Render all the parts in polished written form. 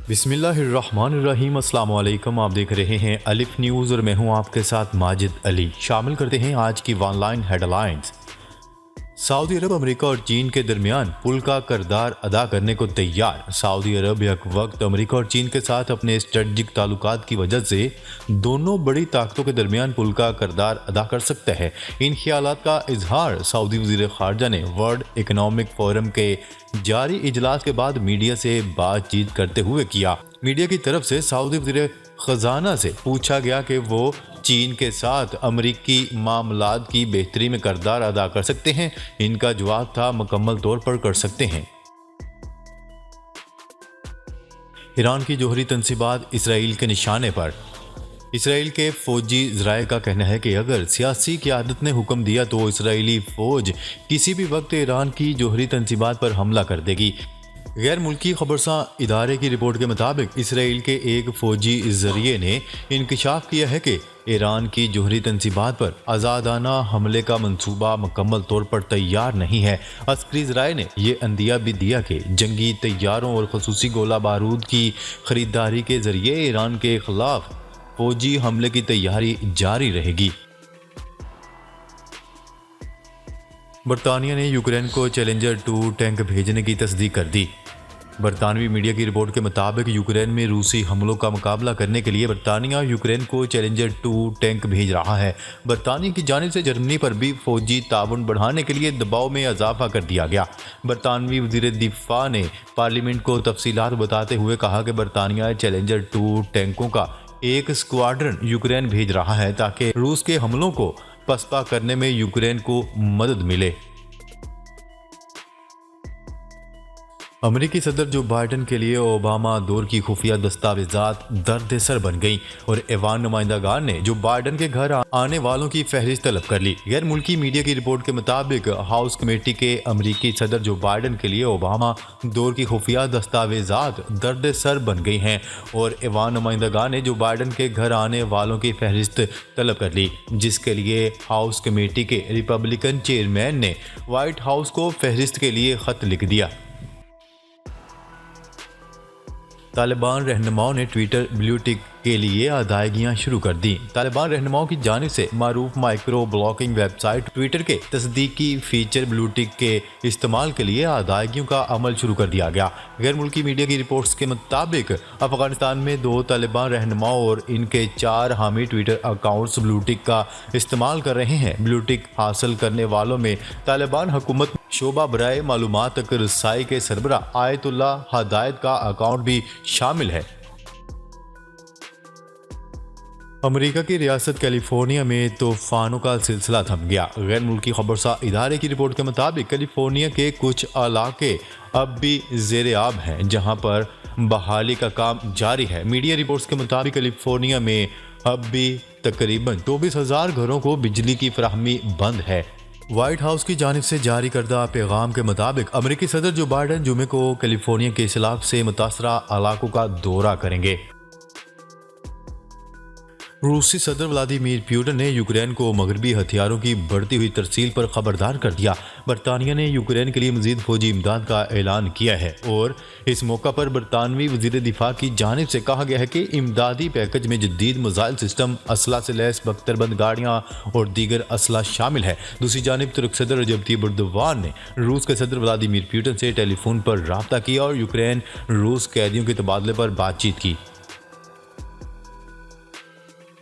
بسم اللہ الرحمن الرحیم۔ السلام علیکم، آپ دیکھ رہے ہیں الف نیوز اور میں ہوں آپ کے ساتھ ماجد علی۔ شامل کرتے ہیں آج کی ون لائن ہیڈ لائنز۔ سعودی عرب امریکہ اور چین کے درمیان پل کا کردار ادا کرنے کو تیار۔ سعودی عرب یک وقت امریکہ اور چین کے ساتھ اپنے اسٹریٹجک تعلقات کی وجہ سے دونوں بڑی طاقتوں کے درمیان پل کا کردار ادا کر سکتا ہے۔ ان خیالات کا اظہار سعودی وزیر خارجہ نے ورلڈ اکنامک فورم کے جاری اجلاس کے بعد میڈیا سے بات چیت کرتے ہوئے کیا۔ میڈیا کی طرف سے سعودی وزیر خزانہ سے پوچھا گیا کہ وہ چین کے ساتھ امریکی معاملات کی بہتری میں کردار ادا کر سکتے ہیں۔ ان کا جواب تھا، مکمل طور پر کر سکتے ہیں۔ ایران کی جوہری تنصیبات اسرائیل کے نشانے پر۔ اسرائیل کے فوجی ذرائع کا کہنا ہے کہ اگر سیاسی قیادت نے حکم دیا تو اسرائیلی فوج کسی بھی وقت ایران کی جوہری تنصیبات پر حملہ کر دے گی۔ غیر ملکی خبرساں ادارے کی رپورٹ کے مطابق اسرائیل کے ایک فوجی ذریعے نے انکشاف کیا ہے کہ ایران کی جوہری تنصیبات پر آزادانہ حملے کا منصوبہ مکمل طور پر تیار نہیں ہے۔ عسکری ذرائع نے یہ عندیہ بھی دیا کہ جنگی طیاروں اور خصوصی گولہ بارود کی خریداری کے ذریعے ایران کے خلاف فوجی حملے کی تیاری جاری رہے گی۔ برطانیہ نے یوکرین کو چیلنجر 2 ٹینک بھیجنے کی تصدیق کر دی۔ برطانوی میڈیا کی رپورٹ کے مطابق یوکرین میں روسی حملوں کا مقابلہ کرنے کے لیے برطانیہ یوکرین کو چیلنجر 2 ٹینک بھیج رہا ہے۔ برطانیہ کی جانب سے جرمنی پر بھی فوجی تعاون بڑھانے کے لیے دباؤ میں اضافہ کر دیا گیا۔ برطانوی وزیر دفاع نے پارلیمنٹ کو تفصیلات بتاتے ہوئے کہا کہ برطانیہ چیلنجر 2 ٹینکوں کا ایک اسکواڈرن یوکرین بھیج رہا ہے تاکہ روس کے حملوں کو پسپا کرنے میں یوکرین کو مدد ملے۔ امریکی صدر جو بائیڈن کے لیے اوباما دور کی خفیہ دستاویزات درد سر بن گئیں اور ایوان نمائندگان نے جو بائیڈن کے گھر آنے والوں کی فہرست طلب کر لی۔ غیر ملکی میڈیا کی رپورٹ کے مطابق ہاؤس کمیٹی کے امریکی صدر جو بائیڈن کے لیے اوباما دور کی خفیہ دستاویزات درد سر بن گئی ہیں اور ایوان نمائندگان نے جو بائیڈن کے گھر آنے والوں کی فہرست طلب کر لی، جس کے لیے ہاؤس کمیٹی کے ریپبلکن چیئرمین نے وائٹ ہاؤس کو فہرست کے لیے خط لکھ دیا۔ طالبان رہنماؤں نے ٹویٹر بلیو ٹک کے لیے ادائیگیاں شروع کر دیں۔ طالبان رہنماؤں کی جانب سے معروف microblogging website Twitter کے تصدیقی فیچر بلیو ٹک کے استعمال کے لیے ادائیگیوں کا عمل شروع کر دیا گیا۔ غیر ملکی میڈیا کی رپورٹس کے مطابق افغانستان میں 2 طالبان رہنماؤں اور ان کے 4 حامی ٹویٹر اکاؤنٹس بلیو ٹک کا استعمال کر رہے ہیں۔ بلیو ٹک حاصل کرنے والوں میں طالبان حکومت شعبہ برائے معلومات تک رسائی کے سربراہ آیت اللہ ہدایت کا اکاؤنٹ بھی شامل ہے۔ امریکہ کی ریاست کیلیفورنیا میں طوفانوں کا سلسلہ تھم گیا۔ غیر ملکی خبرساں ادارے کی رپورٹ کے مطابق کیلیفورنیا کے کچھ علاقے اب بھی زیر آب ہیں جہاں پر بحالی کا کام جاری ہے۔ میڈیا رپورٹس کے مطابق کیلیفورنیا میں اب بھی تقریباً 24,000 گھروں کو بجلی کی فراہمی بند ہے۔ وائٹ ہاؤس کی جانب سے جاری کردہ پیغام کے مطابق امریکی صدر جو بائیڈن جمعے کو کیلیفورنیا کے سیلاب سے متاثرہ علاقوں کا دورہ کریں گے۔ روسی صدر ولادیمیر پوٹن نے یوکرین کو مغربی ہتھیاروں کی بڑھتی ہوئی ترسیل پر خبردار کر دیا۔ برطانیہ نے یوکرین کے لیے مزید فوجی امداد کا اعلان کیا ہے اور اس موقع پر برطانوی وزیر دفاع کی جانب سے کہا گیا ہے کہ امدادی پیکج میں جدید میزائل سسٹم، اسلحہ سے لیس بختر بند گاڑیاں اور دیگر اسلحہ شامل ہے۔ دوسری جانب ترک صدر رجب طیب اردوان نے روس کے صدر ولادیمیر پوٹن سے ٹیلی فون پر رابطہ کیا اور یوکرین روس قیدیوں کے تبادلے پر بات چیت کی۔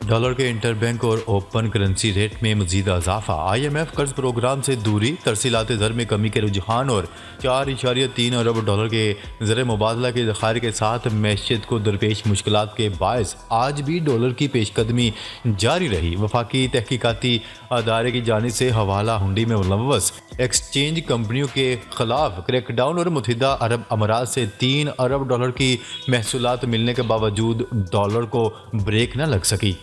ڈالر کے انٹر بینک اور اوپن کرنسی ریٹ میں مزید اضافہ۔ IMF قرض پروگرام سے دوری، ترسیلات زر میں کمی کے رجحان اور 4.3 ارب ڈالر کے زر مبادلہ کے ذخائر کے ساتھ معیشت کو درپیش مشکلات کے باعث آج بھی ڈالر کی پیش قدمی جاری رہی۔ وفاقی تحقیقاتی ادارے کی جانب سے حوالہ ہنڈی میں ملوث ایکسچینج کمپنیوں کے خلاف کریک ڈاؤن اور متحدہ عرب امارات سے 3 ارب ڈالر کی محصولات ملنے کے باوجود ڈالر کو بریک نہ لگ سکی۔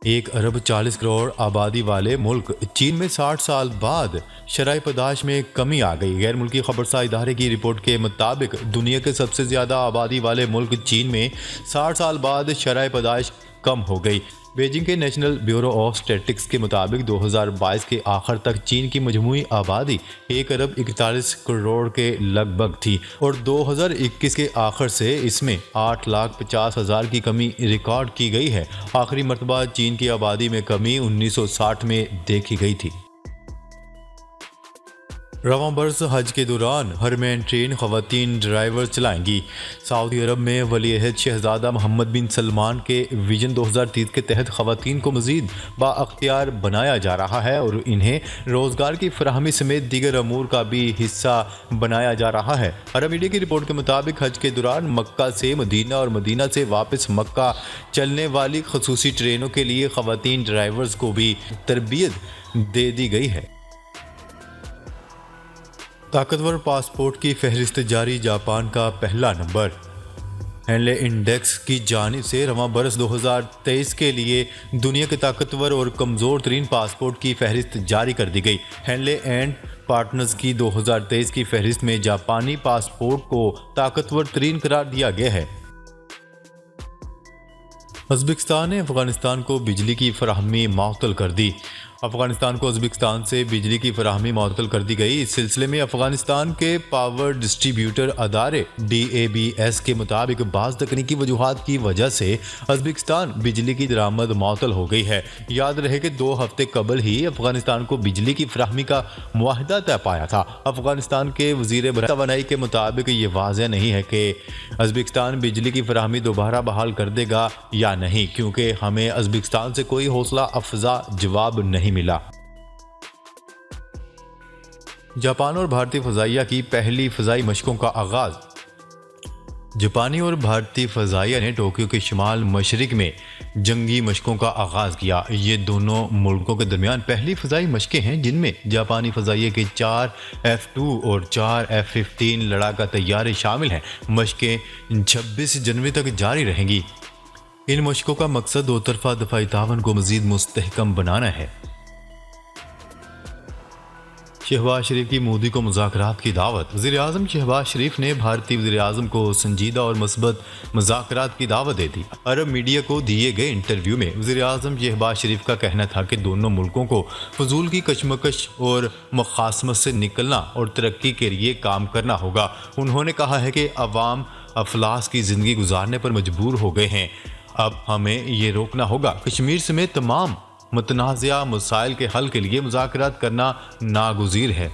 1 ارب 40 کروڑ آبادی والے ملک چین میں 60 سال بعد شرح پیدائش میں کمی آ گئی۔ غیر ملکی خبرساں ادارے کی رپورٹ کے مطابق دنیا کے سب سے زیادہ آبادی والے ملک چین میں 60 سال بعد شرح پیدائش کم ہو گئی۔ بیجنگ کے نیشنل بیورو آف اسٹیٹسٹکس کے مطابق 2022 کے آخر تک چین کی مجموعی آبادی 1.41 کروڑ کے لگ بھگ تھی اور 2021 کے آخر سے اس میں 8,50,000 کی کمی ریکارڈ کی گئی ہے۔ آخری مرتبہ چین کی آبادی میں کمی 1960 میں دیکھی گئی تھی۔ رواں برس حج کے دوران حرمین ٹرین خواتین ڈرائیور چلائیں گی۔ سعودی عرب میں ولی عہد شہزادہ محمد بن سلمان کے ویژن 2030 کے تحت خواتین کو مزید بااختیار بنایا جا رہا ہے اور انہیں روزگار کی فراہمی سمیت دیگر امور کا بھی حصہ بنایا جا رہا ہے۔ عرب میڈیا کی رپورٹ کے مطابق حج کے دوران مکہ سے مدینہ اور مدینہ سے واپس مکہ چلنے والی خصوصی ٹرینوں کے لیے خواتین ڈرائیورز کو بھی تربیت دے دی گئی ہے۔ طاقتور پاسپورٹ کی فہرست جاری، جاپان کا پہلا نمبر۔ ہینلے انڈیکس کی جانب سے رواں برس 2023 کے لیے دنیا کے طاقتور اور کمزور ترین پاسپورٹ کی فہرست جاری کر دی گئی۔ ہینلے اینڈ پارٹنرز کی 2023 کی فہرست میں جاپانی پاسپورٹ کو طاقتور ترین قرار دیا گیا ہے۔ ازبکستان نے افغانستان کو بجلی کی فراہمی معطل کر دی۔ افغانستان کو ازبکستان سے بجلی کی فراہمی معطل کر دی گئی۔ اس سلسلے میں افغانستان کے پاور ڈسٹریبیوٹر ادارے DABS کے مطابق بعض تکنیکی وجوہات کی وجہ سے ازبکستان بجلی کی درآمد معطل ہو گئی ہے۔ یاد رہے کہ 2 ہفتے قبل ہی افغانستان کو بجلی کی فراہمی کا معاہدہ طے پایا تھا۔ افغانستان کے وزیر برائے توانائی کے مطابق یہ واضح نہیں ہے کہ ازبکستان بجلی کی فراہمی دوبارہ بحال کر دے گا یا نہیں، کیونکہ ہمیں ازبکستان سے کوئی حوصلہ افزا جواب نہیں ملا۔ جاپان اور بھارتی فضائیہ کی پہلی فضائی مشقوں کا آغاز۔ جاپانی اور بھارتی فضائیہ نے ٹوکیو کے شمال مشرق میں جنگی مشقوں کا آغاز کیا۔ یہ دونوں ملکوں کے درمیان پہلی فضائی مشقیں ہیں جن میں جاپانی فضائیہ کے 4 F-2 اور 4 F-15 لڑاکا طیارے شامل ہیں۔ مشقیں 26 جنوری تک جاری رہیں گی۔ ان مشقوں کا مقصد 2 طرفہ دفاعی تعاون کو مزید مستحکم بنانا ہے۔ شہباز شریف کی مودی کو مذاکرات کی دعوت۔ وزیر اعظم شہباز شریف نے بھارتی وزیر اعظم کو سنجیدہ اور مثبت مذاکرات کی دعوت دے دی۔ عرب میڈیا کو دیے گئے انٹرویو میں وزیر اعظم شہباز شریف کا کہنا تھا کہ دونوں ملکوں کو فضول کی کشمکش اور مخاصمت سے نکلنا اور ترقی کے لیے کام کرنا ہوگا۔ انہوں نے کہا ہے کہ عوام افلاس کی زندگی گزارنے پر مجبور ہو گئے ہیں، اب ہمیں یہ روکنا ہوگا۔ کشمیر سمیت تمام متنازعہ مسائل کے حل کے لیے مذاکرات کرنا ناگزیر ہے۔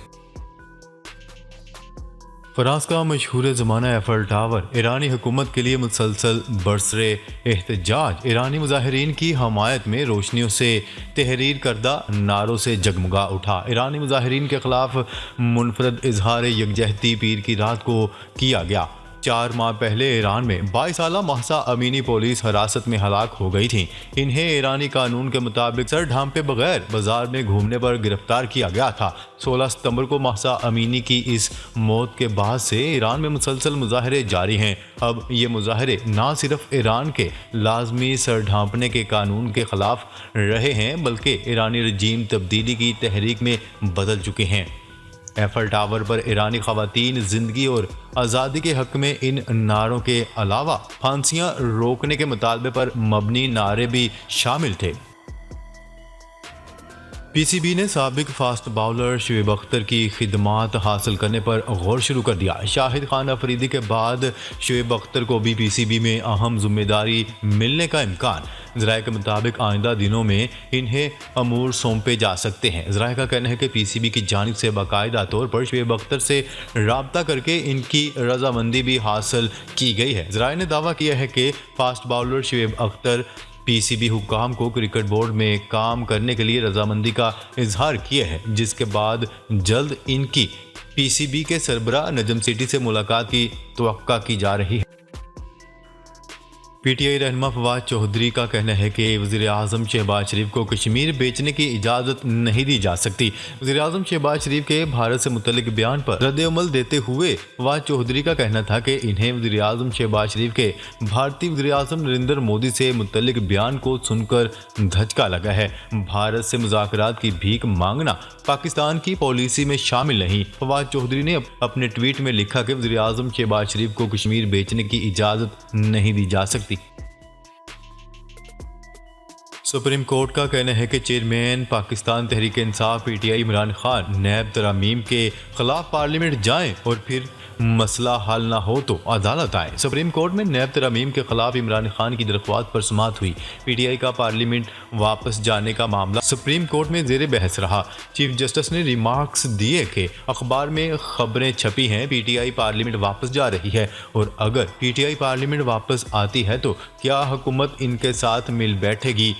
فرانس کا مشہور زمانہ ایفل ٹاور ایرانی حکومت کے لیے مسلسل برسر احتجاج۔ ایرانی مظاہرین کی حمایت میں روشنیوں سے تحریر کردہ نعروں سے جگمگا اٹھا۔ ایرانی مظاہرین کے خلاف منفرد اظہار یکجہتی پیر کی رات کو کیا گیا۔ 4 ماہ پہلے ایران میں 22 سالہ مہسا امینی پولیس حراست میں ہلاک ہو گئی تھیں۔ انہیں ایرانی قانون کے مطابق سر ڈھانپے بغیر بازار میں گھومنے پر گرفتار کیا گیا تھا۔ 16 ستمبر کو مہسا امینی کی اس موت کے بعد سے ایران میں مسلسل مظاہرے جاری ہیں۔ اب یہ مظاہرے نہ صرف ایران کے لازمی سر ڈھانپنے کے قانون کے خلاف رہے ہیں بلکہ ایرانی رجیم تبدیلی کی تحریک میں بدل چکے ہیں۔ ایفل ٹاور پر ایرانی خواتین زندگی اور آزادی کے حق میں ان نعروں کے علاوہ پھانسیاں روکنے کے مطالبے پر مبنی نعرے بھی شامل تھے۔ PCB نے سابق فاسٹ باؤلر شعیب اختر کی خدمات حاصل کرنے پر غور شروع کر دیا۔ شاہد خان افریدی کے بعد شعیب اختر کو بھی PCB میں اہم ذمہ داری ملنے کا امکان۔ ذرائع کے مطابق آئندہ دنوں میں انہیں امور سونپے جا سکتے ہیں۔ ذرائع کا کہنا ہے کہ PCB کی جانب سے باقاعدہ طور پر شعیب اختر سے رابطہ کر کے ان کی رضامندی بھی حاصل کی گئی ہے۔ ذرائع نے دعویٰ کیا ہے کہ fast bowler Shoaib Akhtar PCB حکام کو کرکٹ بورڈ میں کام کرنے کے لیے رضامندی کا اظہار کیا ہے، جس کے بعد جلد ان کی PCB کے سربراہ نجم سیٹھی سے ملاقات کی توقع کی جا رہی ہے۔ PTI رہنما فواد چودھری کا کہنا ہے کہ وزیر اعظم شہباز شریف کو کشمیر بیچنے کی اجازت نہیں دی جا سکتی۔ وزیر اعظم شہباز شریف کے بھارت سے متعلق بیان پر رد عمل دیتے ہوئے فواد چودھری کا کہنا تھا کہ انہیں وزیر اعظم شہباز شریف کے بھارتی وزیر اعظم نریندر مودی سے متعلق بیان کو سن کر دھچکا لگا ہے۔ بھارت سے مذاکرات کی بھیک مانگنا پاکستان کی پالیسی میں شامل نہیں۔ فواد چودھری نے اپنے ٹویٹ میں لکھا کہ وزیر اعظم شہباز شریف کو کشمیر بیچنے کی اجازت نہیں دی جا سکتی۔ سپریم کورٹ کا کہنا ہے کہ chairman Pakistan Tehreek Insaf P T I Imran Khan NAB ترامیم کے خلاف پارلیمنٹ جائیں اور پھر مسئلہ حل نہ ہو تو عدالت آئیں۔ سپریم کورٹ میں نیب ترامیم کے خلاف عمران خان کی درخواست پر سماعت ہوئی۔ پی ٹی آئی کا پارلیمنٹ واپس جانے کا معاملہ سپریم کورٹ میں زیر بحث رہا۔ چیف جسٹس نے ریمارکس دیے کہ اخبار میں خبریں چھپی ہیں، پی ٹی آئی پارلیمنٹ واپس جا رہی ہے، اور اگر پی ٹی آئی پارلیمنٹ واپس آتی ہے تو کیا حکومت ان کے ساتھ مل بیٹھے گی؟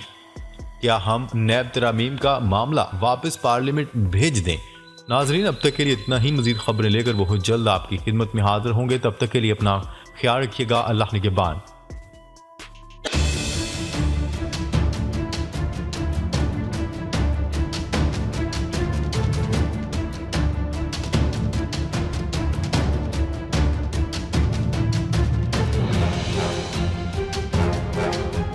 کیا ہم نیب ترامیم کا معاملہ واپس پارلیمنٹ بھیج دیں؟ ناظرین، اب تک کے لیے اتنا ہی۔ مزید خبریں لے کر بہت جلد آپ کی خدمت میں حاضر ہوں گے۔ تب تک کے لیے اپنا خیال رکھیے گا۔ اللہ نگہبان۔